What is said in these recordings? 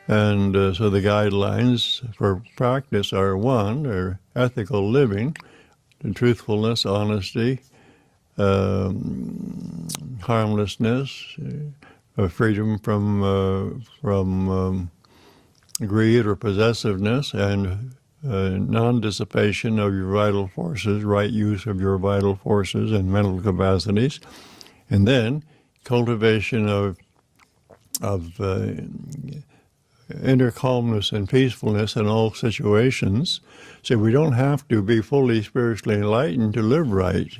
And so the guidelines for practice are ethical living, truthfulness, honesty, harmlessness, freedom from greed or possessiveness, and non-dissipation of your vital forces, right use of your vital forces and mental capacities, and then cultivation of inner calmness and peacefulness in all situations. So we don't have to be fully spiritually enlightened to live right.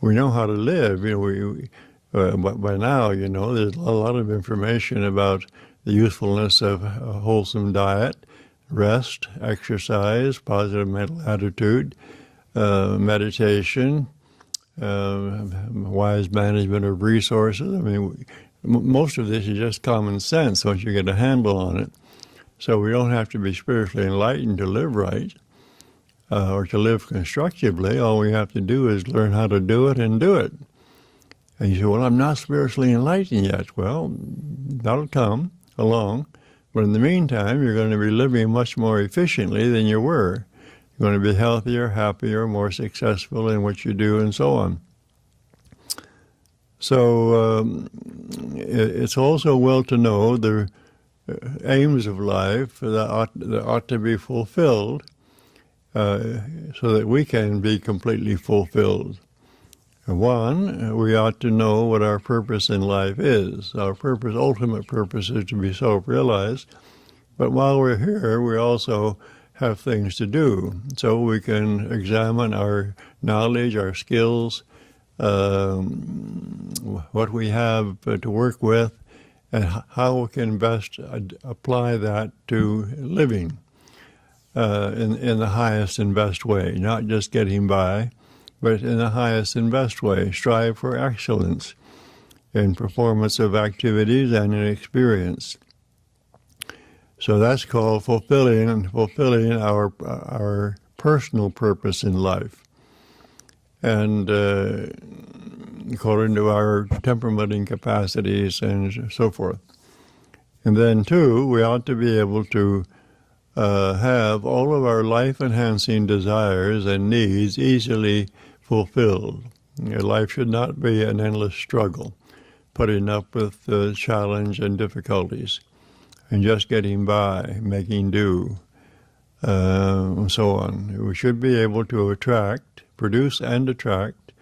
We know how to live. But by now, there's a lot of information about the usefulness of a wholesome diet, rest, exercise, positive mental attitude, meditation, wise management of resources. I mean, most of this is just common sense once you get a handle on it. So we don't have to be spiritually enlightened to live right or to live constructively. All we have to do is learn how to do it and do it. And you say, well, I'm not spiritually enlightened yet. Well, that'll come along. But in the meantime, you're going to be living much more efficiently than you were. You're going to be healthier, happier, more successful in what you do, and so on. So it's also well to know the aims of life that ought to be fulfilled so that we can be completely fulfilled. One, we ought to know what our purpose in life is. Our ultimate purpose is to be self-realized. But while we're here, we also have things to do. So we can examine our knowledge, our skills, what we have to work with, and how we can best apply that to living in the highest and best way, not just getting by, but in the highest and best way. Strive for excellence in performance of activities and in experience. So that's called fulfilling our personal purpose in life. And according to our temperament and capacities and so forth. And then, too, we ought to be able to have all of our life-enhancing desires and needs easily fulfilled. Life should not be an endless struggle, putting up with challenge and difficulties, and just getting by, making do, and so on. We should be able to produce and attract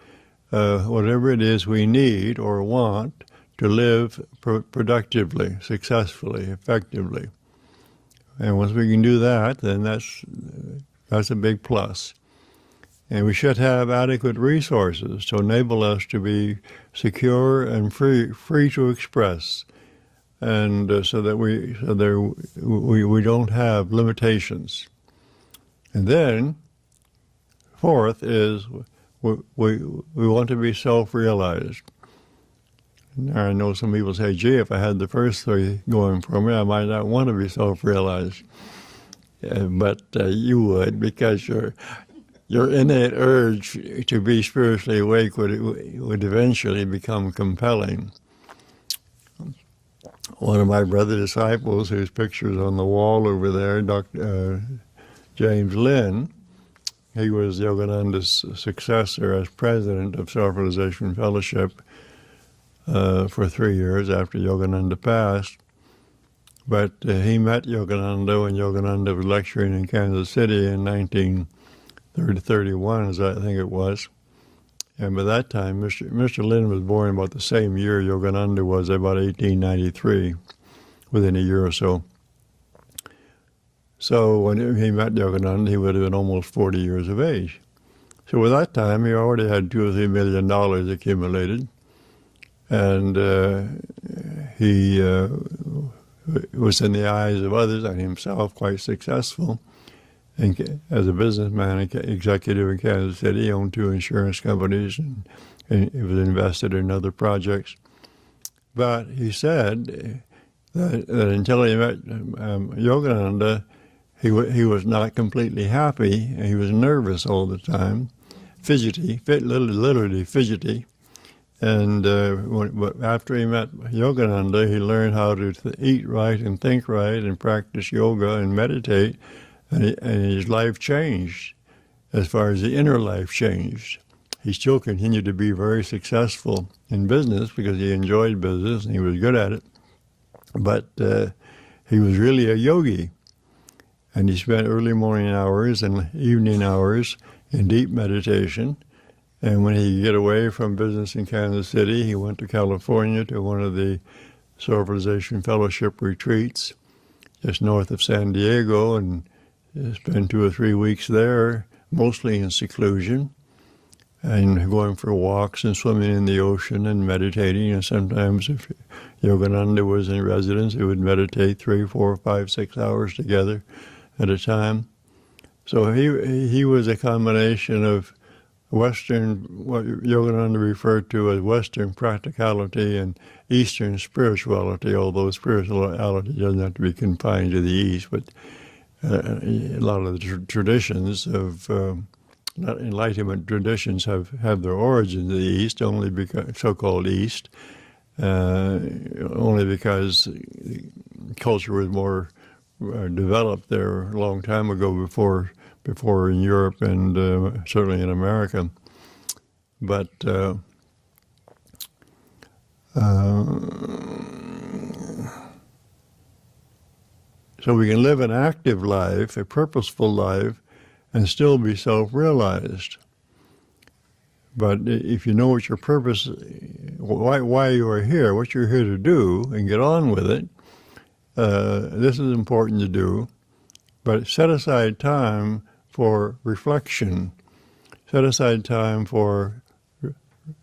whatever it is we need or want to live productively, successfully, effectively. And once we can do that, then that's a big plus. And we should have adequate resources to enable us to be secure and free to express, and so that we don't have limitations. And then, fourth is we want to be self-realized. Now, I know some people say, gee, if I had the first three going for me, I might not want to be self-realized. But you would, because your innate urge to be spiritually awake would eventually become compelling. One of my brother disciples, whose picture's on the wall over there, Dr. James Lynn, he was Yogananda's successor as president of Selfrealization Fellowship for 3 years after Yogananda passed. But he met Yogananda when Yogananda was lecturing in Kansas City in 1931, as I think it was. And by that time, Mr. Lin was born about the same year Yogananda was, about 1893, within a year or so. So when he met Yogananda, he would have been almost 40 years of age. So at that time, he already had $2 or $3 million accumulated. And he was, in the eyes of others and himself, quite successful. And as a businessman, executive in Kansas City, he owned 2 insurance companies, and he was invested in other projects. But he said that until he met Yogananda, he was not completely happy, and he was nervous all the time, fidgety, literally fidgety. And after he met Yogananda, he learned how to eat right and think right and practice yoga and meditate, and his life changed as far as the inner life changed. He still continued to be very successful in business because he enjoyed business and he was good at it, but he was really a yogi. And he spent early morning hours and evening hours in deep meditation. And when he could get away from business in Kansas City, he went to California to one of the Selfrealization Fellowship retreats just north of San Diego, and spent 2 or 3 weeks there, mostly in seclusion, and going for walks and swimming in the ocean and meditating. And sometimes if Yogananda was in residence, he would meditate 3, 4, 5, 6 hours together at a time. So he was a combination of Western, what Yogananda referred to as Western practicality and Eastern spirituality, although spirituality doesn't have to be confined to the East, but a lot of the traditions of Enlightenment traditions have their origins in the East, only because so-called East, only because culture was more developed there a long time ago before in Europe and certainly in America. But so we can live an active life, a purposeful life, and still be self-realized. But if you know what your purpose, why you are here, what you're here to do, and get on with it, this is important to do. But set aside time for reflection. Set aside time for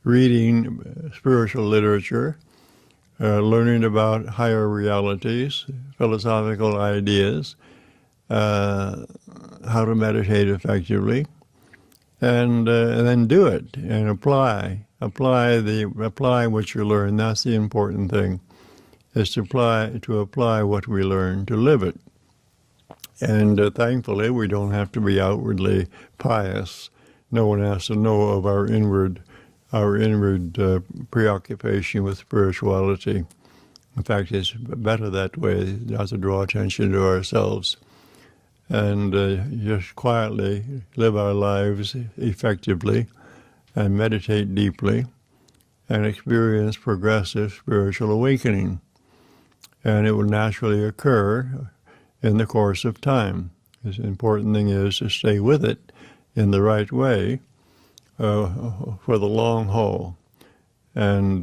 reading spiritual literature, learning about higher realities, philosophical ideas, how to meditate effectively, and then do it and apply what you learn. That's the important thing, is to apply what we learn, to live it. And thankfully, we don't have to be outwardly pious. No one has to know of our inward preoccupation with spirituality. In fact, it's better that way, not to draw attention to ourselves, and just quietly live our lives effectively and meditate deeply and experience progressive spiritual awakening. And it will naturally occur in the course of time. The important thing is to stay with it in the right way for the long haul. And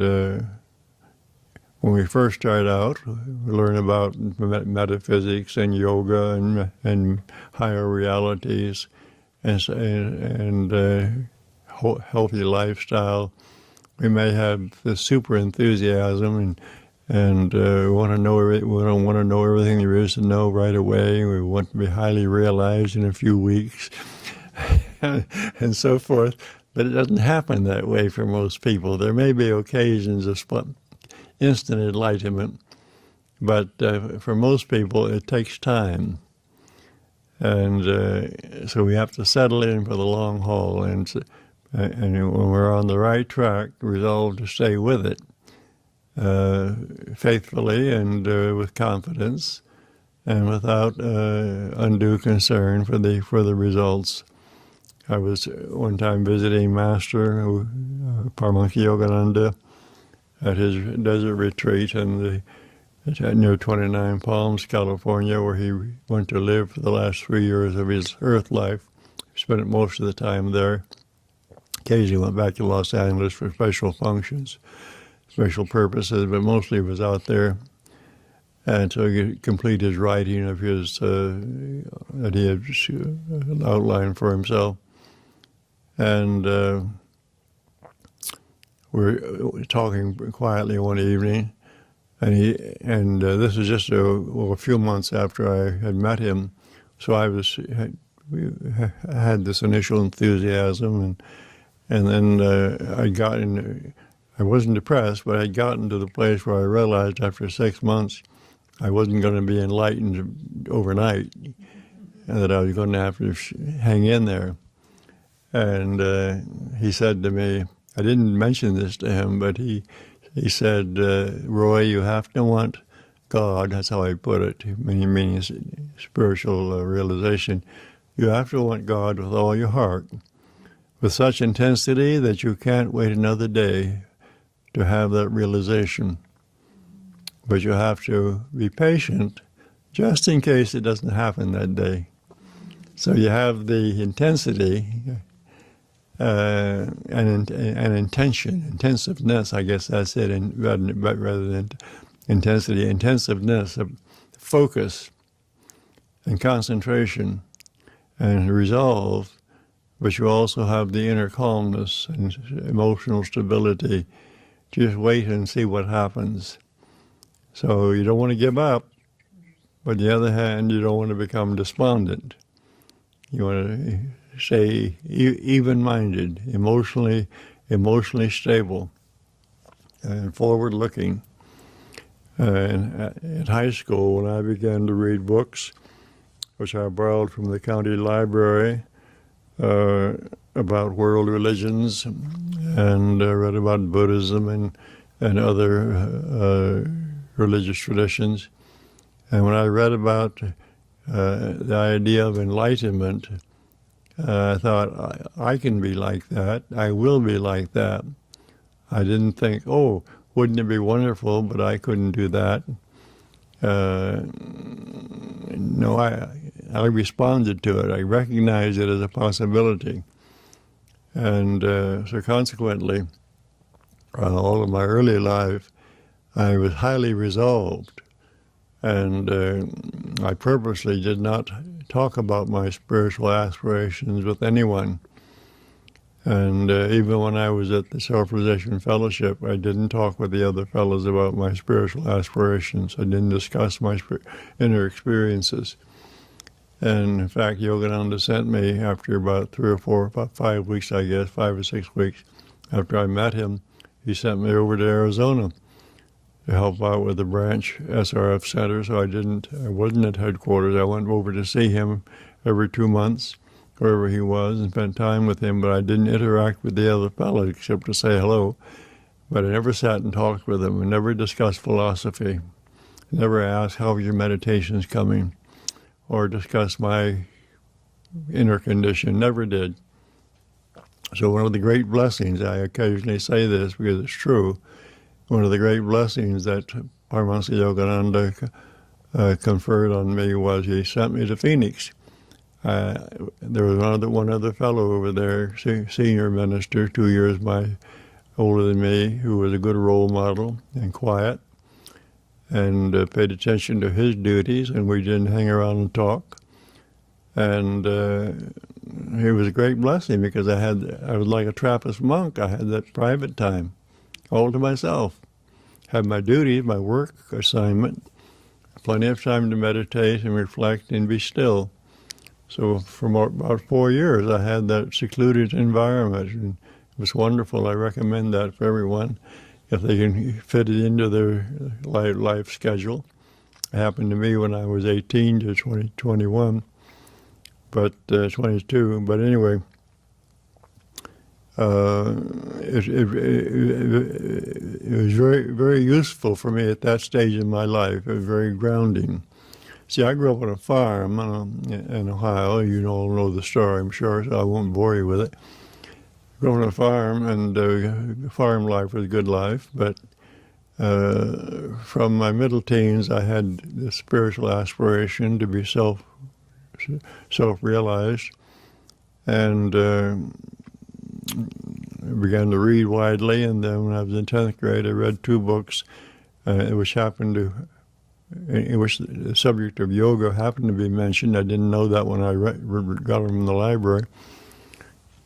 when we first start out, we learn about metaphysics and yoga and higher realities and healthy lifestyle. We may have this super enthusiasm and we want to know everything there is to know right away. We want to be highly realized in a few weeks, and so forth. But it doesn't happen that way for most people. There may be occasions of instant enlightenment, but for most people it takes time. And so we have to settle in for the long haul, and when we're on the right track, resolve to stay with it. Faithfully and with confidence, and without undue concern for the results. I was one time visiting Master Paramahansa Yogananda at his desert retreat near 29 Palms, California, where he went to live for the last 3 years of his earth life. He spent most of the time there. Occasionally went back to Los Angeles for special functions, special purposes, but mostly was out there. And so he could complete his writing of his, that he had outlined for himself. And we were talking quietly one evening, and this was just a few months after I had met him. So I had this initial enthusiasm, and then I wasn't depressed, but I'd gotten to the place where I realized after 6 months I wasn't going to be enlightened overnight, and that I was going to have to hang in there. And he said to me I didn't mention this to him, but he said, Roy, you have to want God, that's how I put it, meaning spiritual realization. You have to want God with all your heart, with such intensity that you can't wait another day to have that realization. But you have to be patient just in case it doesn't happen that day. So you have the intensity and intention, intensiveness, I guess that's it, rather than intensity, intensiveness of focus and concentration and resolve, but you also have the inner calmness and emotional stability. Just wait and see what happens. So you don't want to give up, but on the other hand, you don't want to become despondent. You want to stay even-minded, emotionally stable, and forward-looking. In high school, when I began to read books, which I borrowed from the county library, about world religions, and read about Buddhism and other religious traditions. And when I read about the idea of enlightenment, I thought, I can be like that. I will be like that. I didn't think, oh, wouldn't it be wonderful, but I couldn't do that. No, I responded to it. I recognized it as a possibility. And so consequently, all of my early life, I was highly resolved. And I purposely did not talk about my spiritual aspirations with anyone. And even when I was at the Selfrealization Fellowship, I didn't talk with the other fellows about my spiritual aspirations. I didn't discuss my inner experiences. And in fact, Yogananda sent me after about 3 or 4, about 5 weeks, I guess, 5 or 6 weeks after I met him, he sent me over to Arizona to help out with the branch SRF center. So I wasn't at headquarters. I went over to see him every 2 months, wherever he was, and spent time with him, but I didn't interact with the other fellows except to say hello. But I never sat and talked with them. I never discussed philosophy. I never asked, how are your meditations coming? Or discussed my inner condition. Never did. So one of the great blessings, I occasionally say this because it's true, one of the great blessings that Paramahansa Yogananda conferred on me was he sent me to Phoenix. There was one other fellow over there, senior minister, 2 years older than me, who was a good role model and quiet, and paid attention to his duties, and we didn't hang around and talk. And it was a great blessing because I was like a Trappist monk. I had that private time, all to myself. Had my duties, my work assignment, plenty of time to meditate and reflect and be still. So for about 4 years, I had that secluded environment, and it was wonderful. I recommend that for everyone if they can fit it into their life schedule. It happened to me when I was 18 to 21, but 22. But anyway, it was very, very useful for me at that stage in my life. It was very grounding. See, I grew up on a farm in Ohio. You all know the story, I'm sure, so I won't bore you with it. Grew up on a farm, and farm life was a good life, but from my middle teens, I had the spiritual aspiration to be self-realized, and began to read widely. And then when I was in 10th grade, I read 2 books, which in which the subject of yoga happened to be mentioned. I didn't know that when I got them from the library.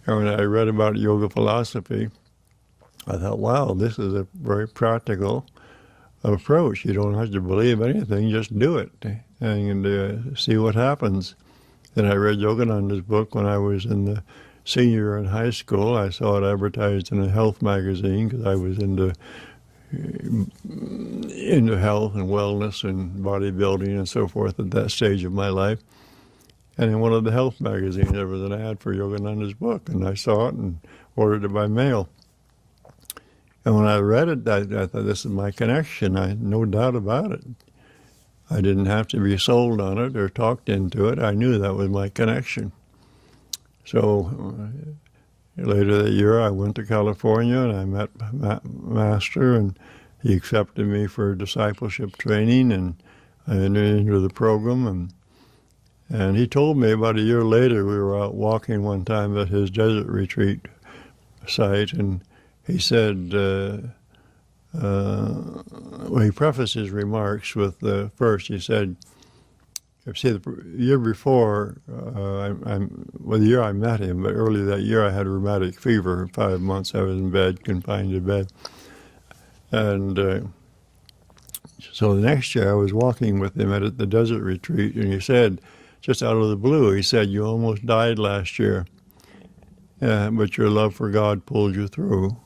And when I read about yoga philosophy, I thought, wow, this is a very practical approach. You don't have to believe anything, just do it and see what happens. Then I read Yogananda's book when I was in the senior in high school. I saw it advertised in a health magazine because I was into health and wellness and bodybuilding and so forth at that stage of my life. And in one of the health magazines, there was an ad for Yogananda's book, and I saw it and ordered it by mail. And when I read it, I thought, this is my connection. No doubt about it. I didn't have to be sold on it or talked into it. I knew that was my connection. So later that year, I went to California and I met Master, and he accepted me for discipleship training, and I entered into the program. And he told me about a year later, we were out walking one time at his desert retreat site, and he said, well, he prefaced his remarks with first, he said, see, the year before, well, the year I met him, but early that year I had rheumatic fever. 5 months I was in bed, confined to bed. And so the next year I was walking with him at the desert retreat, and he said, just out of the blue, he said, you almost died last year, but your love for God pulled you through.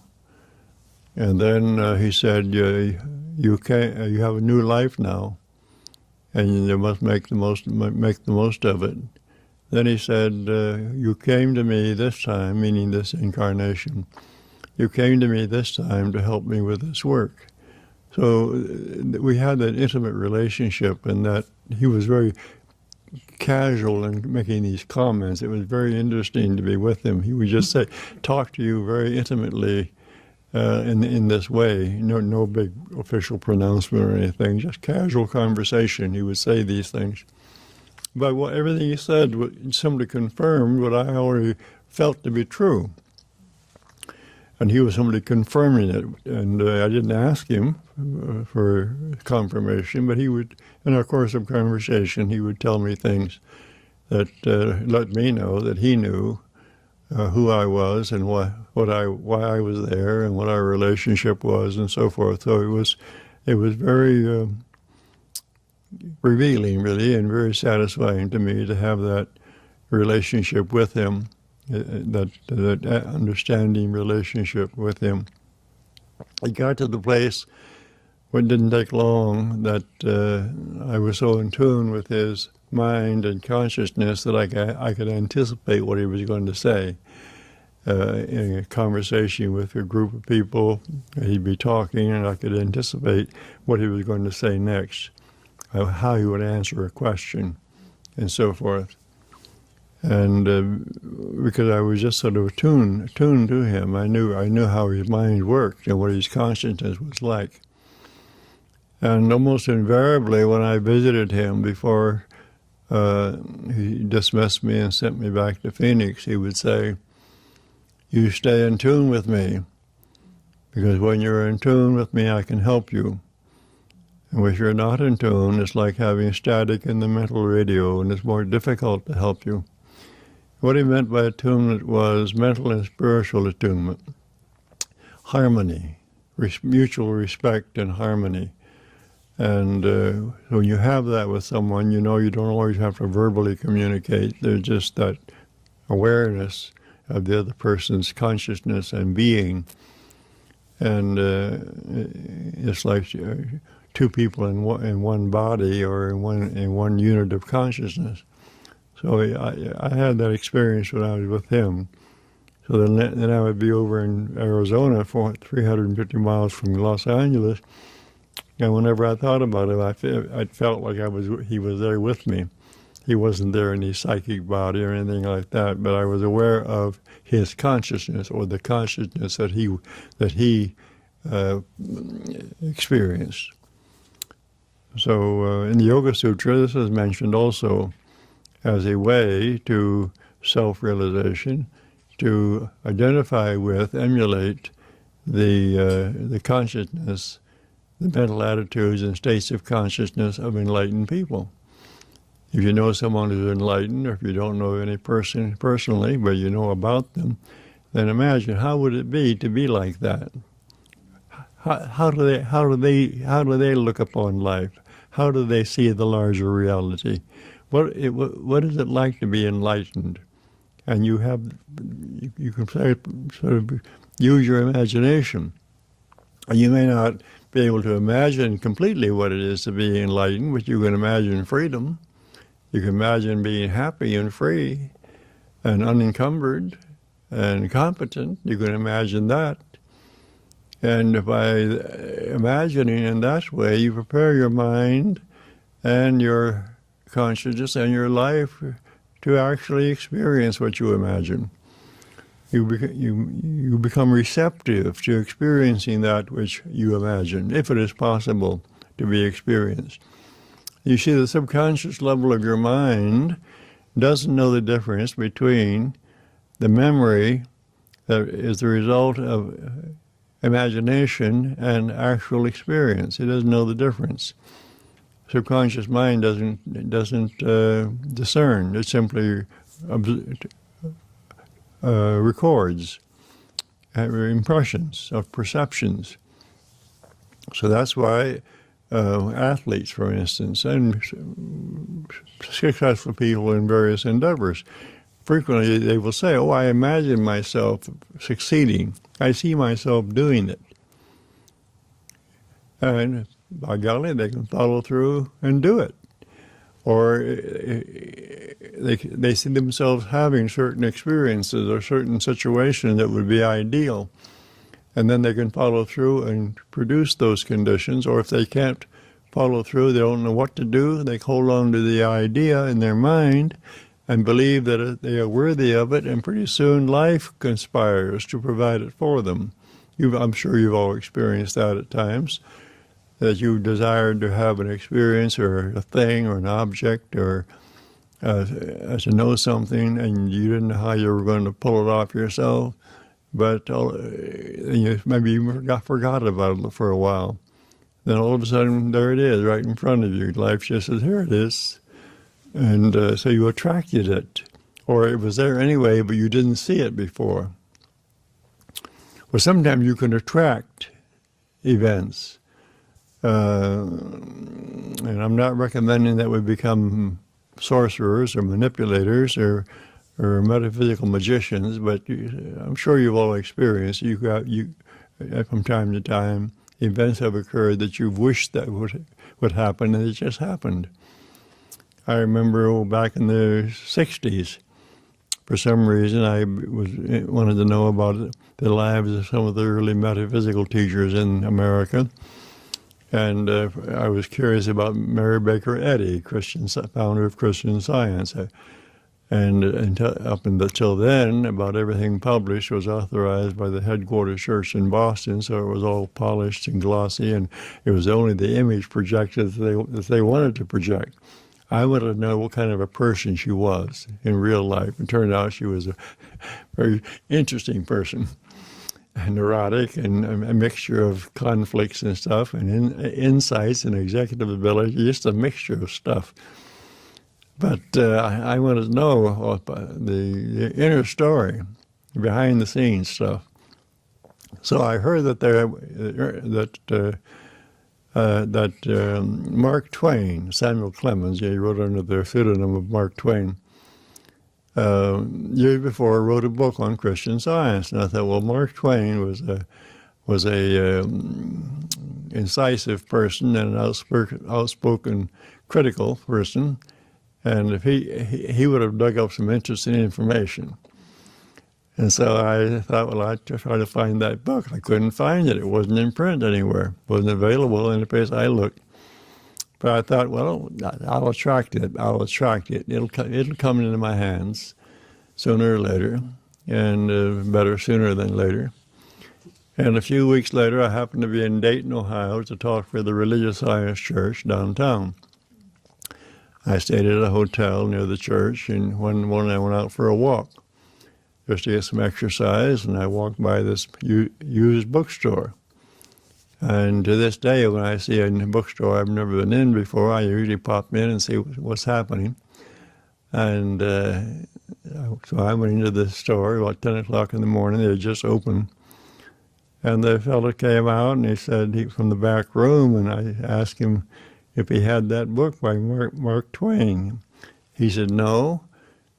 And then he said, you have a new life now, and you must make the most of it. Then he said, you came to me this time, meaning this incarnation, you came to me this time to help me with this work. So we had that intimate relationship, and that he was very casual in making these comments. It was very interesting to be with him. He would just say, talk to you very intimately in this way. No big official pronouncement or anything, just casual conversation. He would say these things. But everything he said simply confirmed what I already felt to be true. And he was somebody confirming it. And I didn't ask him for confirmation, but he would, in our course of conversation, he would tell me things that let me know that he knew who I was and why I was there and what our relationship was and so forth. So it was very revealing, really, and very satisfying to me to have that relationship with him. That understanding relationship with him. I got to the place where it didn't take long that I was so in tune with his mind and consciousness that I could anticipate what he was going to say. In a conversation with a group of people, he'd be talking, and I could anticipate what he was going to say next, how he would answer a question, and so forth. And because I was just sort of attuned to him, I knew how his mind worked and what his consciousness was like. And almost invariably, when I visited him before he dismissed me and sent me back to Phoenix, he would say, "You stay in tune with me, because when you're in tune with me, I can help you. And if you're not in tune, it's like having static in the mental radio, and it's more difficult to help you." What he meant by attunement was mental and spiritual attunement, harmony, mutual respect and harmony. And when you have that with someone, you know you don't always have to verbally communicate. There's just that awareness of the other person's consciousness and being. And it's like two people in one body or in one unit of consciousness. So I had that experience when I was with him. So then I would be over in Arizona, 350 miles from Los Angeles, and whenever I thought about him, I felt like he was there with me. He wasn't there in his psychic body or anything like that, but I was aware of his consciousness, or the consciousness that he experienced. So in the Yoga Sutra, this is mentioned also as a way to self-realization, to identify with, emulate the consciousness, the mental attitudes and states of consciousness of enlightened people. If you know someone who's enlightened, or if you don't know any person personally, but you know about them, then imagine how would it be to be like that? How do they look upon life? How do they see the larger reality? What is it like to be enlightened? And you can sort of use your imagination. And you may not be able to imagine completely what it is to be enlightened, but you can imagine freedom. You can imagine being happy and free and unencumbered and competent. You can imagine that. And by imagining in that way, you prepare your mind and your consciousness and your life to actually experience what you imagine. You become receptive to experiencing that which you imagine, if it is possible to be experienced. You see, the subconscious level of your mind doesn't know the difference between the memory that is the result of imagination and actual experience. It doesn't know the difference. Subconscious mind doesn't discern. It simply records impressions of perceptions. So that's why athletes, for instance, and successful people in various endeavors, frequently they will say, "Oh, I imagine myself succeeding. I see myself doing it." And by golly, they can follow through and do it. Or they see themselves having certain experiences or certain situations that would be ideal. And then they can follow through and produce those conditions. Or if they can't follow through, they don't know what to do, they hold on to the idea in their mind and believe that they are worthy of it, and pretty soon life conspires to provide it for them. I'm sure you've all experienced that at times, that you desired to have an experience or a thing or an object or to know something, and you didn't know how you were going to pull it off yourself, but maybe you forgot about it for a while. Then all of a sudden, there it is, right in front of you. Life just says, here it is. And so you attracted it. Or it was there anyway, but you didn't see it before. Well, sometimes you can attract events. And I'm not recommending that we become sorcerers or manipulators or metaphysical magicians, but I'm sure you've all experienced, from time to time, events have occurred that you wished that would happen, and it just happened. I remember back in the 60s, for some reason, I wanted to know about the lives of some of the early metaphysical teachers in America. And I was curious about Mary Baker Eddy, founder of Christian Science. And up until then, about everything published was authorized by the headquarters church in Boston, so it was all polished and glossy, and it was only the image projected that they wanted to project. I wanted to know what kind of a person she was in real life. It turned out she was a very interesting person, neurotic and a mixture of conflicts and stuff, and insights and executive ability, just a mixture of stuff. But I wanted to know the inner story, behind the scenes stuff. So I heard that Mark Twain, Samuel Clemens, he wrote under the pseudonym of Mark Twain, years before wrote a book on Christian Science. And I thought, well, Mark Twain was a incisive person and an outspoken critical person. And if he would have dug up some interesting information. And so I thought, well, I'd try to find that book. I couldn't find it. It wasn't in print anywhere. It wasn't available any place I looked. But I thought, well, I'll attract it. It'll come into my hands sooner or later, and better sooner than later. And a few weeks later, I happened to be in Dayton, Ohio, to talk for the Religious Science Church downtown. I stayed at a hotel near the church, and one morning I went out for a walk just to get some exercise, and I walked by this used bookstore. And to this day, when I see a bookstore I've never been in before, I usually pop in and see what's happening. And so I went into the store about 10 o'clock in the morning. They had just opened. And the fellow came out, and he said, from the back room, and I asked him if he had that book by Mark Twain. He said, no.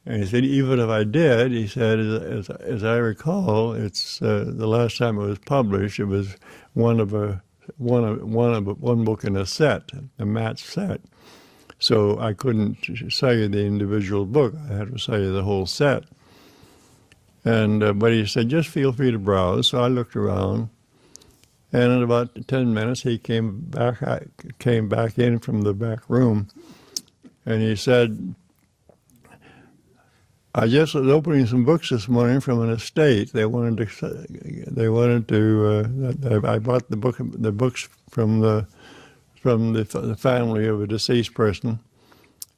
And he said, even if I did, he said, as I recall, it's the last time it was published, it was one book in a set, a match set. So I couldn't sell you the individual book. I had to sell you the whole set. And but he said, just feel free to browse. So I looked around, And in about 10 minutes, he came back in from the back room, and he said, I just was opening some books this morning from an estate. I bought the books from the family of a deceased person,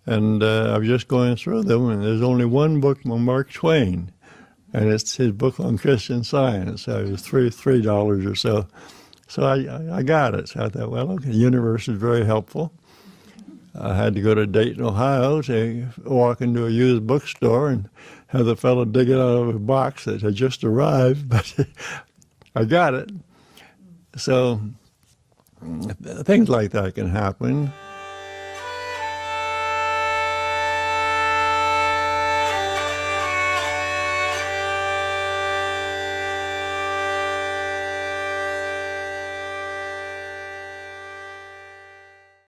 and I was just going through them, and there's only one book from Mark Twain, and it's his book on Christian Science. So it was $3 or so. So I got it. So I thought, well, okay, the universe is very helpful. I had to go to Dayton, Ohio to walk into a used bookstore and have the fellow dig it out of a box that had just arrived, but I got it. So things like that can happen.